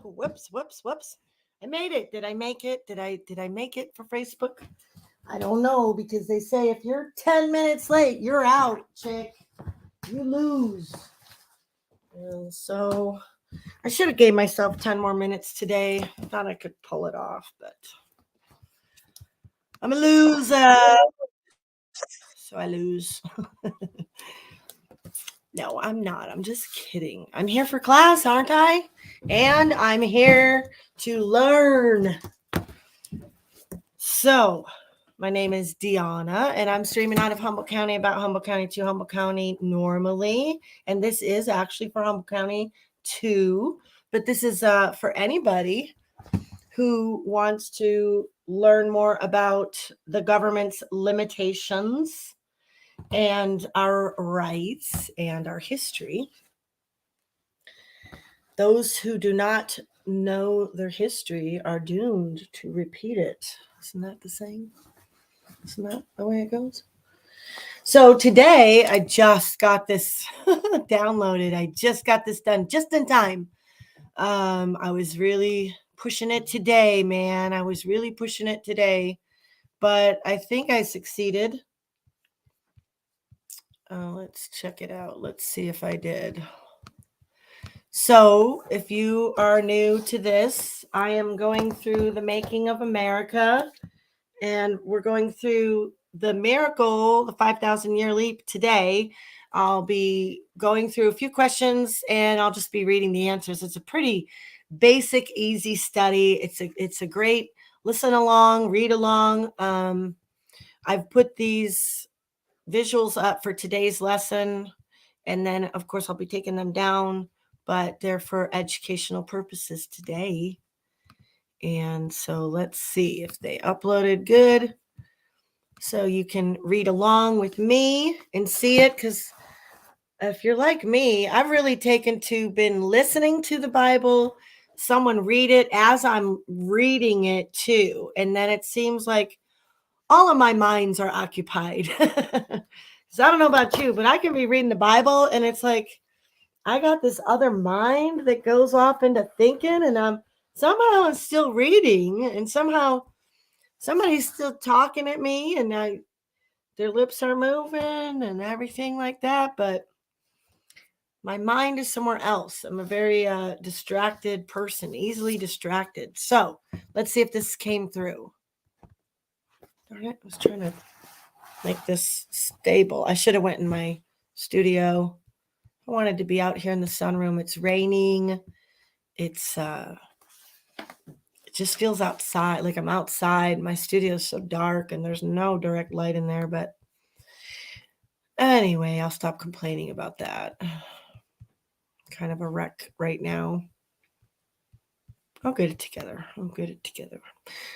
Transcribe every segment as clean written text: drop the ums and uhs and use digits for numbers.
Whoops. Whoops. I made it. Did I make it? Did I make it for Facebook? I don't know because they say if you're 10 minutes late, you're out, chick. You lose. And so I should have gave myself 10 more minutes today. Thought I could pull it off, but I'm a loser. So I lose. No, I'm not. I'm just kidding. I'm here for class, aren't I? And I'm here to learn. So, my name is Deanna, and I'm streaming out of Humboldt County, about Humboldt County to Humboldt County normally. And this is actually for Humboldt County too, but this is for anybody who wants to learn more about the government's limitations and our rights and our history. Those who do not know their history are doomed to repeat it. Isn't that the saying? Isn't that the way it goes? So today I just got this downloaded. I just got this done just in time. I was really pushing it today, man. I was really pushing it today, but I think I succeeded. Let's check it out. Let's see if I did. So, if you are new to this, I am going through the making of America, and we're going through the miracle, the 5,000 year leap today. I'll be going through a few questions and I'll just be reading the answers. It's a pretty basic, easy study. It's a great listen along, read along. I've put these visuals up for today's lesson, and then of course I'll be taking them down, but they're for educational purposes today. And so let's see if they uploaded good so you can read along with me and see it, because if you're like me, I've really taken to been listening to the Bible, someone read it as I'm reading it too, and then it seems like all of my minds are occupied. So I don't know about you, but I can be reading the Bible and it's like I got this other mind that goes off into thinking, and I'm still reading, and somehow somebody's still talking at me, and their lips are moving and everything like that, but my mind is somewhere else. I'm a very distracted person, easily distracted. So let's see if this came through. Darn it, I was trying to make this stable. I should have went in my studio. I wanted to be out here in the sunroom. It's raining. It just feels outside, like I'm outside. My studio is so dark and there's no direct light in there, but anyway, I'll stop complaining about that. Kind of a wreck right now. I'll get it together.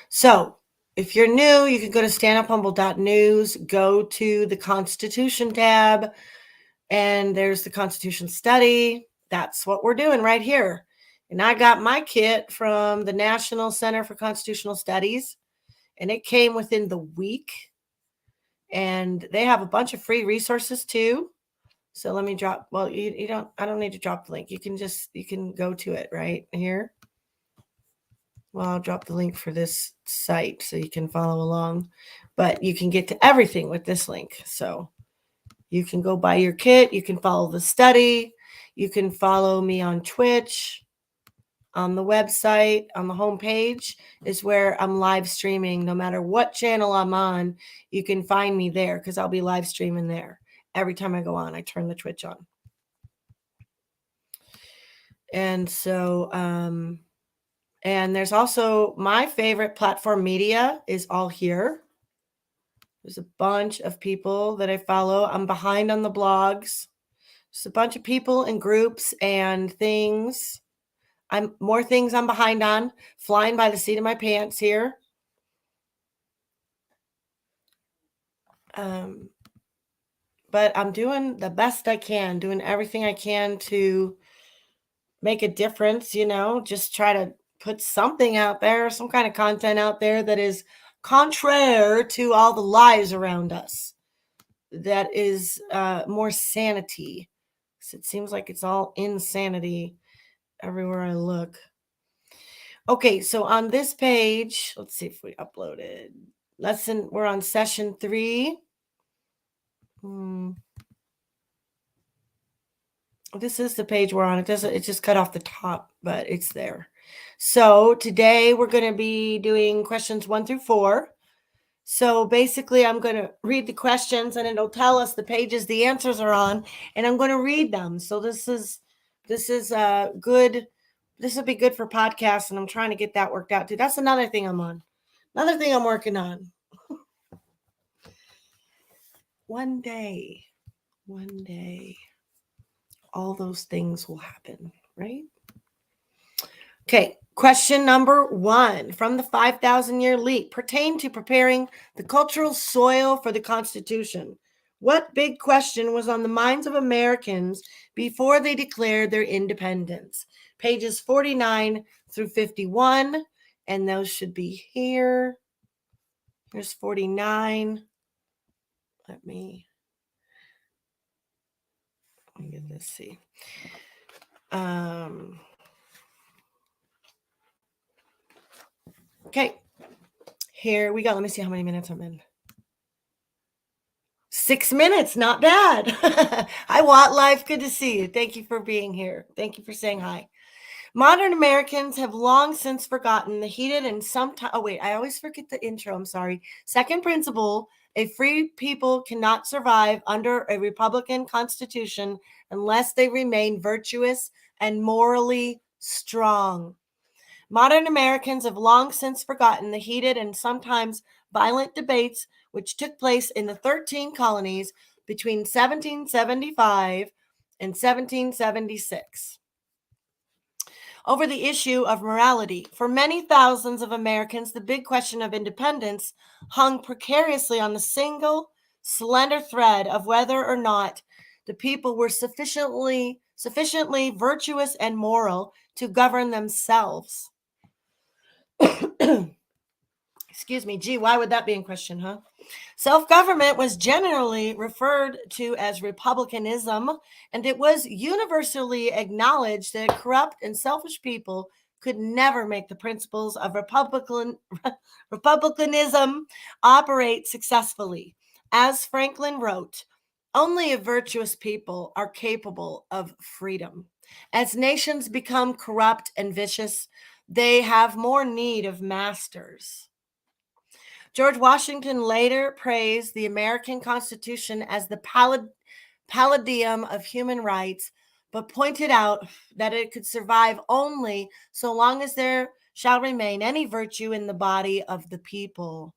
So if you're new, you can go to standuphumble.news, go to the Constitution tab, and there's the Constitution study. That's what we're doing right here. And I got my kit from the National Center for Constitutional Studies, and it came within the week. And they have a bunch of free resources too. So let me drop, well, I don't need to drop the link. You can go to it right here. Well, I'll drop the link for this site so you can follow along, but you can get to everything with this link. So you can go buy your kit. You can follow the study. You can follow me on Twitch. On the website, on the homepage is where I'm live streaming. No matter what channel I'm on, you can find me there because I'll be live streaming there. Every time I go on, I turn the Twitch on. And so, and there's also my favorite platform, Media, is all here. There's a bunch of people that I follow. I'm behind on the blogs. There's a bunch of people and groups and things. More things I'm behind on, flying by the seat of my pants here. But I'm doing the best I can, doing everything I can to make a difference, just try to put something out there, some kind of content out there that is contrary to all the lies around us, that is more sanity. So it seems like it's all insanity. everywhere I look. Okay, so on this page, let's see if we uploaded we're on session 3. This is the page we're on. It just cut off the top, but it's there. So today we're going to be doing questions 1 through 4. So basically I'm going to read the questions and it'll tell us the pages the answers are on, and I'm going to read them. So this is good. This would be good for podcasts, and I'm trying to get that worked out too. That's another thing I'm on. Another thing I'm working on. One day, all those things will happen, right? Okay, question number 1 from the 5,000-year leap pertain to preparing the cultural soil for the Constitution. What big question was on the minds of Americans before they declared their independence? Pages 49 through 51, and those should be here. Here's 49. Let me get this, see. Okay, here we go. Let me see how many minutes I'm in. 6 minutes, not bad. Hi, Watt Life. Good to see you. Thank you for being here. Thank you for saying hi. Modern Americans have long since forgotten the heated and sometimes, I always forget the intro. I'm sorry. Second principle: a free people cannot survive under a Republican Constitution unless they remain virtuous and morally strong. Modern Americans have long since forgotten the heated and sometimes violent debates which took place in the 13 colonies between 1775 and 1776 over the issue of morality. For many thousands of Americans, the big question of independence hung precariously on the single slender thread of whether or not the people were sufficiently virtuous and moral to govern themselves. Excuse me. Gee, why would that be in question, huh? Self-government was generally referred to as republicanism, and it was universally acknowledged that corrupt and selfish people could never make the principles of republicanism operate successfully. As Franklin wrote, only virtuous people are capable of freedom. As nations become corrupt and vicious, they have more need of masters. George Washington later praised the American Constitution as the palladium of human rights, but pointed out that it could survive only so long as there shall remain any virtue in the body of the people.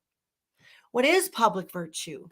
What is public virtue?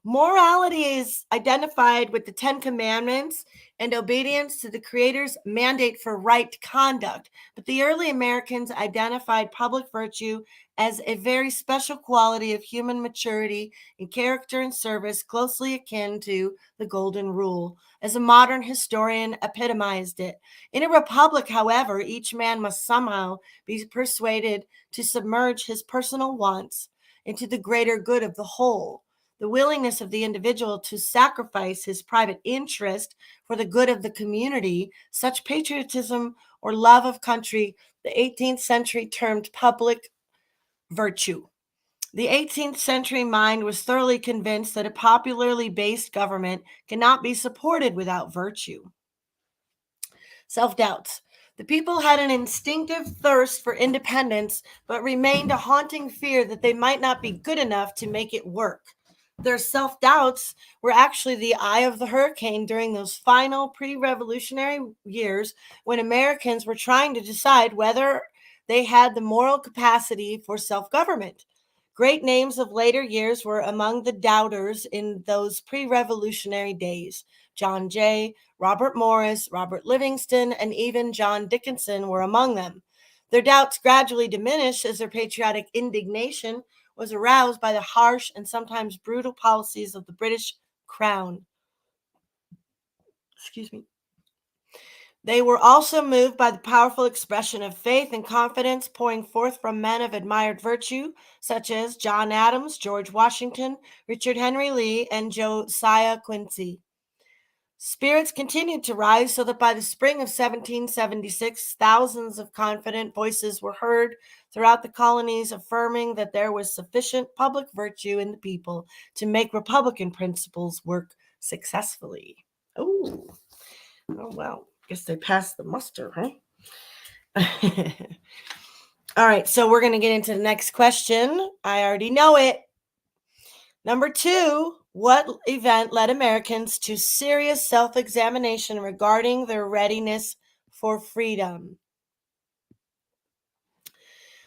Morality is identified with the 10 Commandments and obedience to the Creator's mandate for right conduct. But the early Americans identified public virtue as a very special quality of human maturity in character and service, closely akin to the Golden Rule, as a modern historian epitomized it. In a republic, however, each man must somehow be persuaded to submerge his personal wants into the greater good of the whole. The willingness of the individual to sacrifice his private interest for the good of the community, such patriotism or love of country, the 18th century termed public virtue. The 18th century mind was thoroughly convinced that a popularly based government cannot be supported without virtue. Self-doubts. The people had an instinctive thirst for independence, but remained a haunting fear that they might not be good enough to make it work. Their self-doubts were actually the eye of the hurricane during those final pre-revolutionary years when Americans were trying to decide whether they had the moral capacity for self-government. Great names of later years were among the doubters in those pre-revolutionary days. John Jay, Robert Morris, Robert Livingston, and even John Dickinson were among them. Their doubts gradually diminished as their patriotic indignation was aroused by the harsh and sometimes brutal policies of the British Crown. Excuse me. They were also moved by the powerful expression of faith and confidence pouring forth from men of admired virtue, such as John Adams, George Washington, Richard Henry Lee, and Josiah Quincy. Spirits continued to rise so that by the spring of 1776, thousands of confident voices were heard throughout the colonies affirming that there was sufficient public virtue in the people to make Republican principles work successfully. Oh, well, guess they passed the muster, huh? All right, so we're going to get into the next question. I already know it. Number 2, what event led Americans to serious self-examination regarding their readiness for freedom?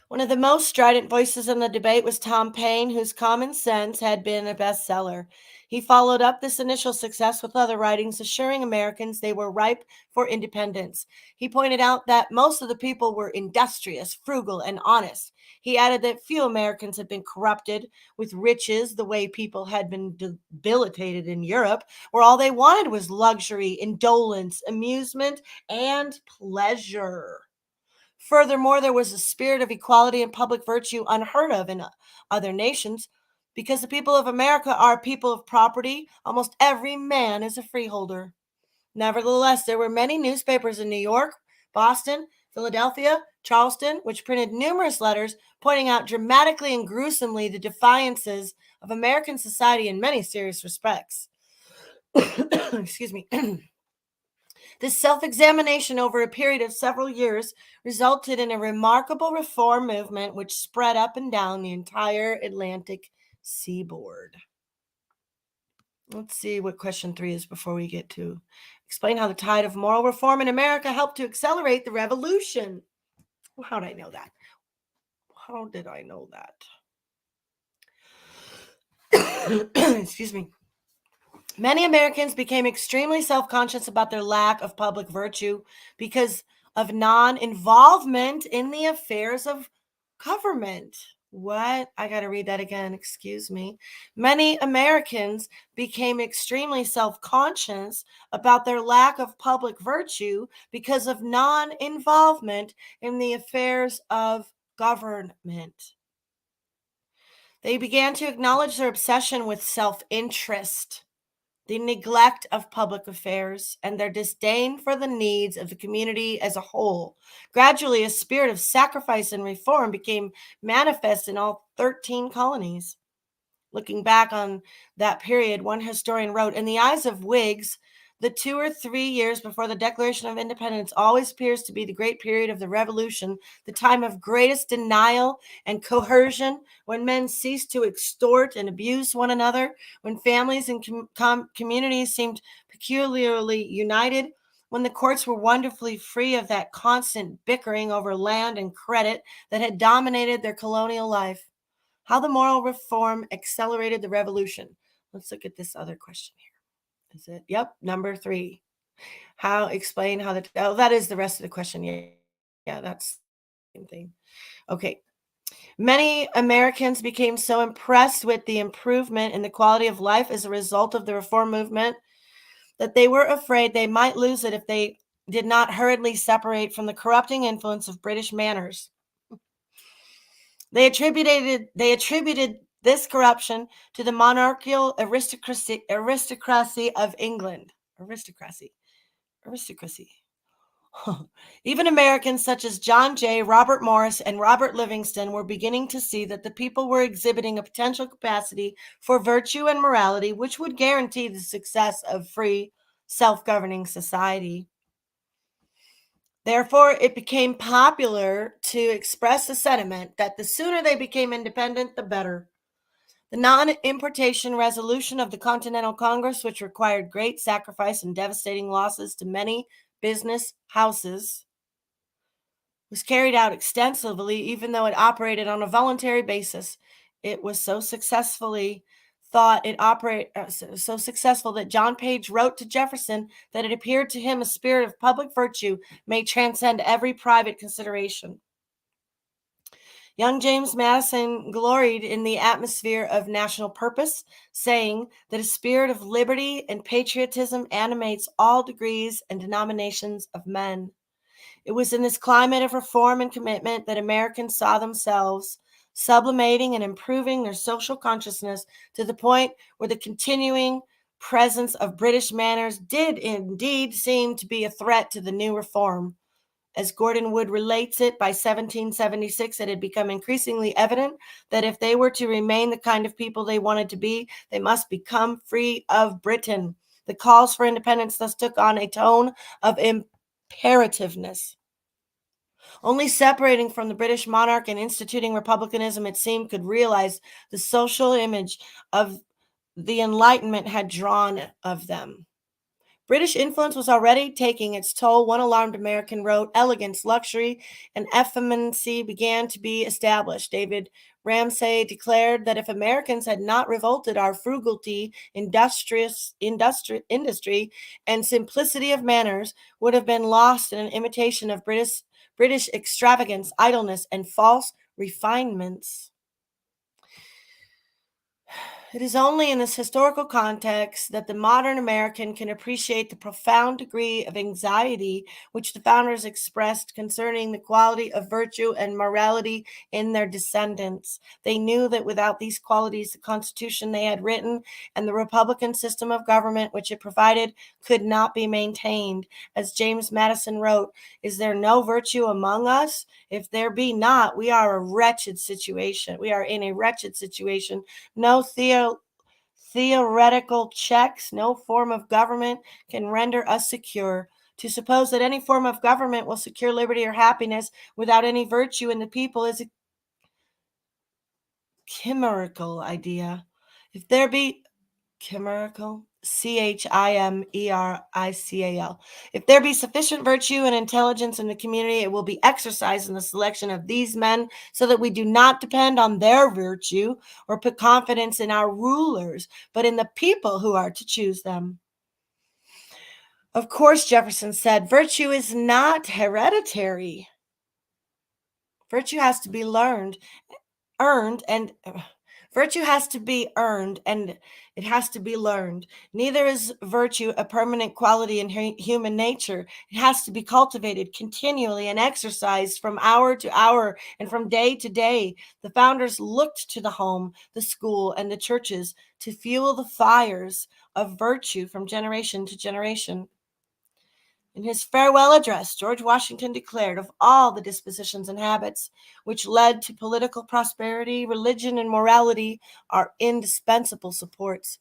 One of the most strident voices in the debate was Tom Paine, whose Common Sense had been a bestseller. He followed up this initial success with other writings assuring Americans they were ripe for independence. He pointed out that most of the people were industrious, frugal, and honest. He added that few Americans had been corrupted with riches the way people had been debilitated in Europe, where all they wanted was luxury, indolence, amusement, and pleasure. Furthermore, there was a spirit of equality and public virtue unheard of in other nations. Because the people of America are people of property, almost every man is a freeholder. Nevertheless, there were many newspapers in New York, Boston, Philadelphia, Charleston, which printed numerous letters pointing out dramatically and gruesomely the defiances of American society in many serious respects. Excuse me. This self-examination over a period of several years resulted in a remarkable reform movement which spread up and down the entire Atlantic seaboard. Let's see what question 3 is before we get to explain how the tide of moral reform in America helped to accelerate the revolution. Well, how did I know that? How did I know that? Excuse me. Many Americans became extremely self-conscious about their lack of public virtue because of non-involvement in the affairs of government. What? I got to read that again. Excuse me. Many Americans became extremely self-conscious about their lack of public virtue because of non-involvement in the affairs of government. They began to acknowledge their obsession with self-interest, the neglect of public affairs, and their disdain for the needs of the community as a whole. Gradually, a spirit of sacrifice and reform became manifest in all 13 colonies. Looking back on that period, one historian wrote, "In the eyes of Whigs, the 2 or 3 years before the Declaration of Independence always appears to be the great period of the Revolution, the time of greatest denial and coercion, when men ceased to extort and abuse one another, when families and communities seemed peculiarly united, when the courts were wonderfully free of that constant bickering over land and credit that had dominated their colonial life. How the moral reform accelerated the revolution." Let's look at this other question here. Is it? Yep, number 3. Explain how that is the rest of the question. Yeah, that's the same thing. Okay. Many Americans became so impressed with the improvement in the quality of life as a result of the reform movement that they were afraid they might lose it if they did not hurriedly separate from the corrupting influence of British manners. They attributed this corruption to the monarchical aristocracy of England. Aristocracy. Even Americans such as John Jay, Robert Morris, and Robert Livingston were beginning to see that the people were exhibiting a potential capacity for virtue and morality, which would guarantee the success of free, self-governing society. Therefore, it became popular to express the sentiment that the sooner they became independent, the better. The non-importation resolution of the Continental Congress, which required great sacrifice and devastating losses to many business houses, was carried out extensively, even though it operated on a voluntary basis. It was so successful that John Page wrote to Jefferson that it appeared to him a spirit of public virtue may transcend every private consideration. Young James Madison gloried in the atmosphere of national purpose, saying that a spirit of liberty and patriotism animates all degrees and denominations of men. It was in this climate of reform and commitment that Americans saw themselves sublimating and improving their social consciousness to the point where the continuing presence of British manners did indeed seem to be a threat to the new reform. As Gordon Wood relates it, by 1776, it had become increasingly evident that if they were to remain the kind of people they wanted to be, they must become free of Britain. The calls for independence thus took on a tone of imperativeness. Only separating from the British monarch and instituting republicanism, it seemed, could realize the social image of the Enlightenment had drawn of them. British influence was already taking its toll. One alarmed American wrote, "Elegance, luxury, and effeminacy began to be established." David Ramsay declared that if Americans had not revolted, our frugality, industry, and simplicity of manners would have been lost in an imitation of British extravagance, idleness, and false refinements. It is only in this historical context that the modern American can appreciate the profound degree of anxiety which the founders expressed concerning the quality of virtue and morality in their descendants. They knew that without these qualities, the Constitution they had written and the Republican system of government which it provided could not be maintained. As James Madison wrote, "Is there no virtue among us? If there be not, we are a wretched situation. We are in a wretched situation. No theoretical checks, no form of government can render us secure. To suppose that any form of government will secure liberty or happiness without any virtue in the people is a chimerical idea. If there be chimerical, Chimerical. If there be sufficient virtue and intelligence in the community, it will be exercised in the selection of these men so that we do not depend on their virtue or put confidence in our rulers, but in the people who are to choose them." Of course, Jefferson said, virtue is not hereditary. Virtue has to be earned, and virtue has to be earned, and it has to be learned. Neither is virtue a permanent quality in human nature. It has to be cultivated continually and exercised from hour to hour and from day to day. The founders looked to the home, the school, and the churches to fuel the fires of virtue from generation to generation. In his farewell address, George Washington declared, "Of all the dispositions and habits which led to political prosperity, religion and morality are indispensable supports.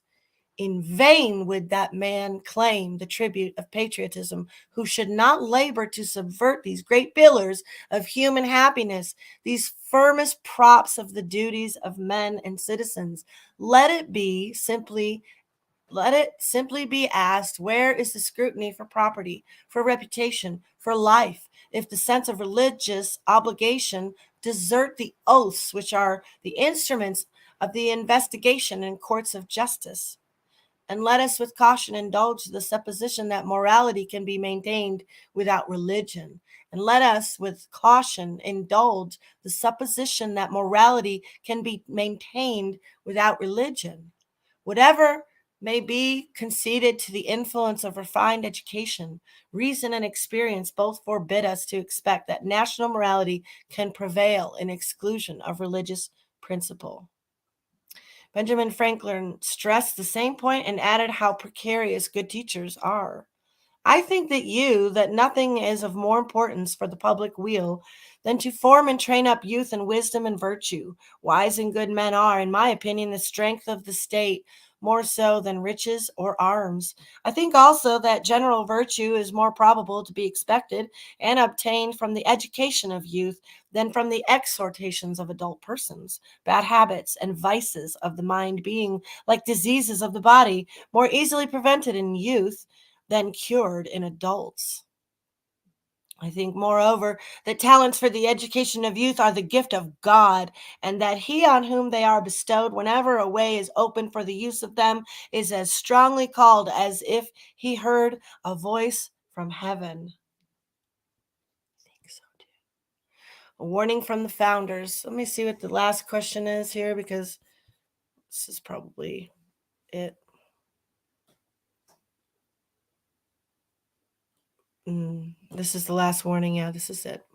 In vain would that man claim the tribute of patriotism who should not labor to subvert these great pillars of human happiness, these firmest props of the duties of men and citizens. Let it simply be asked, where is the scrutiny for property, for reputation, for life, if the sense of religious obligation desert the oaths which are the instruments of the investigation in courts of justice? And let us with caution indulge the supposition that morality can be maintained without religion. And let us with caution indulge the supposition that morality can be maintained without religion. Whatever may be conceded to the influence of refined education, reason and experience both forbid us to expect that national morality can prevail in exclusion of religious principle." Benjamin Franklin stressed the same point and added how precarious good teachers are. "I think that nothing is of more importance for the public weal than to form and train up youth in wisdom and virtue. Wise and good men are, in my opinion, the strength of the state, more so than riches or arms. I think also that general virtue is more probable to be expected and obtained from the education of youth than from the exhortations of adult persons. Bad habits and vices of the mind being, like diseases of the body, more easily prevented in youth than cured in adults. I think, moreover, that talents for the education of youth are the gift of God, and that he on whom they are bestowed, whenever a way is open for the use of them, is as strongly called as if he heard a voice from heaven." I think so too. A warning from the founders. Let me see what the last question is here, because this is probably it. This is the last warning. Yeah, this is it.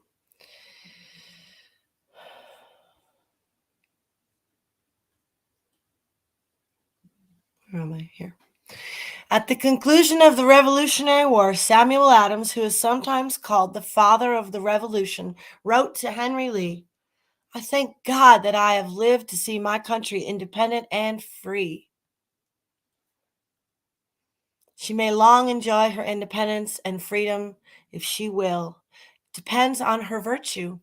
Where am I? Here. At the conclusion of the Revolutionary War, Samuel Adams, who is sometimes called the father of the Revolution, wrote to Henry Lee, "I thank God that I have lived to see my country independent and free. She may long enjoy her independence and freedom if she will. Depends on her virtue."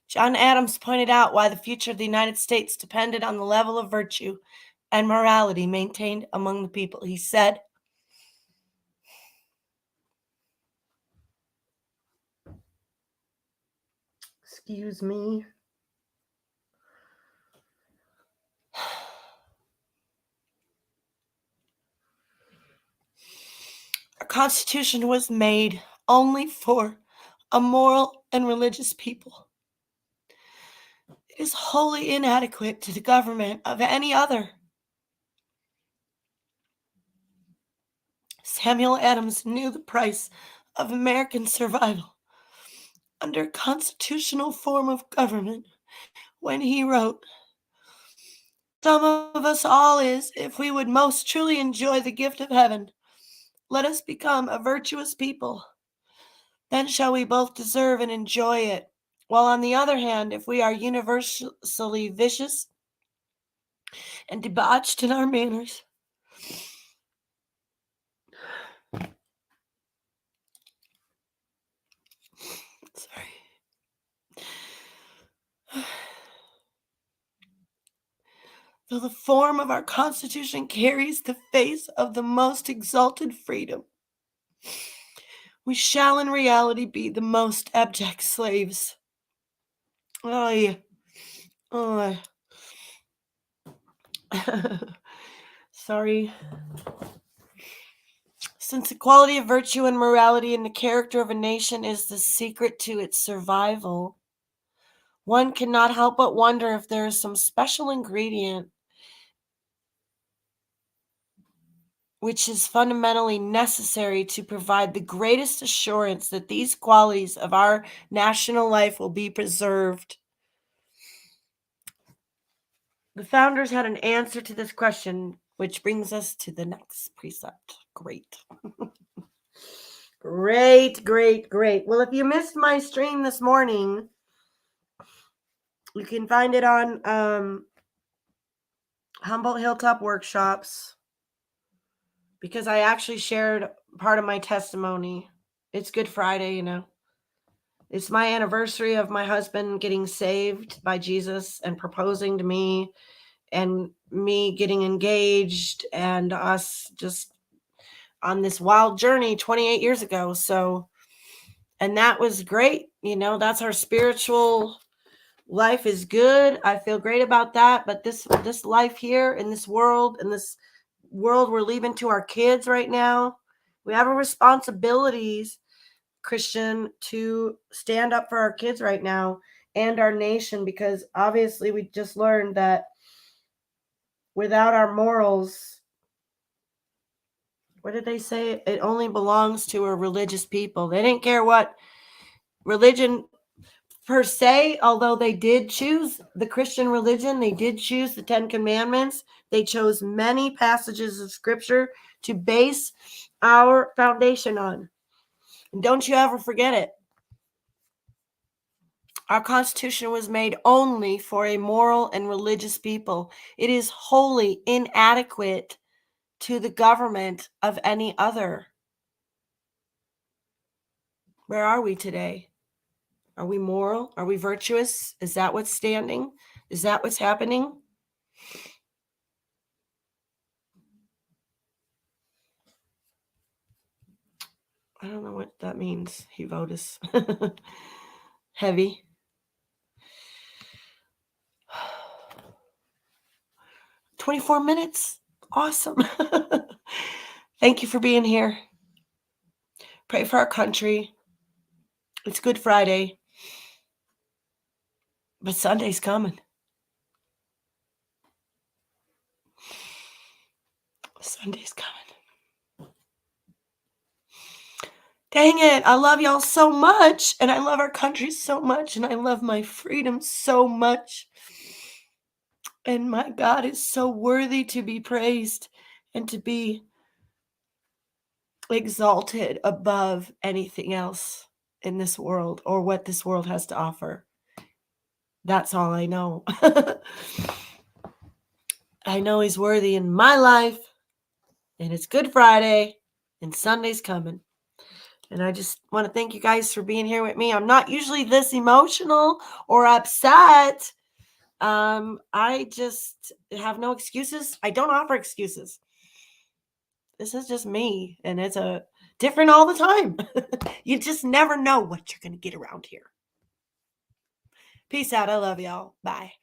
John Adams pointed out why the future of the United States depended on the level of virtue and morality maintained among the people. He said, excuse me. Our Constitution was made only for a moral and religious people. It is wholly inadequate to the government of any other. Samuel Adams knew the price of American survival under a constitutional form of government when he wrote, "Some of us all is, if we would most truly enjoy the gift of heaven, let us become a virtuous people. Then shall we both deserve and enjoy it. While on the other hand, if we are universally vicious and debauched in our manners, though the form of our Constitution carries the face of the most exalted freedom, we shall in reality be the most abject slaves." Oh, yeah. Oh. Sorry. Since equality of virtue and morality in the character of a nation is the secret to its survival, one cannot help but wonder if there is some special ingredient which is fundamentally necessary to provide the greatest assurance that these qualities of our national life will be preserved. The founders had an answer to this question, which brings us to the next precept. Great. Great. Well, if you missed my stream this morning, you can find it on Humboldt Hilltop Workshops, because I actually shared part of my testimony. It's Good Friday, you know. It's my anniversary of my husband getting saved by Jesus and proposing to me, and me getting engaged, and us just on this wild journey 28 years ago. So, and that was great. You know, that's our spiritual life is good. I feel great about that. But this life here in this world we're leaving to our kids right now, we have a responsibilities, Christian, to stand up for our kids right now and our nation, because obviously we just learned that without our morals, what did they say? It only belongs to a religious people. They didn't care what religion per se, although they did choose the Christian religion, they did choose the 10 Commandments. They chose many passages of scripture to base our foundation on. And don't you ever forget it. Our Constitution was made only for a moral and religious people. It is wholly inadequate to the government of any other. Where are we today? Are we moral? Are we virtuous? Is that what's standing? Is that what's happening? I don't know what that means. He votus. Heavy. 24 minutes. Awesome. Thank you for being here. Pray for our country. It's Good Friday, but Sunday's coming. Sunday's coming. Dang it. I love y'all so much, and I love our country so much, and I love my freedom so much. And my God is so worthy to be praised and to be exalted above anything else in this world or what this world has to offer. That's all I know. I know he's worthy in my life, and it's Good Friday, and Sunday's coming. And I just want to thank you guys for being here with me. I'm not usually this emotional or upset. I just have no excuses. I don't offer excuses. This is just me, and it's different all the time. You just never know what you're going to get around here. Peace out. I love y'all. Bye.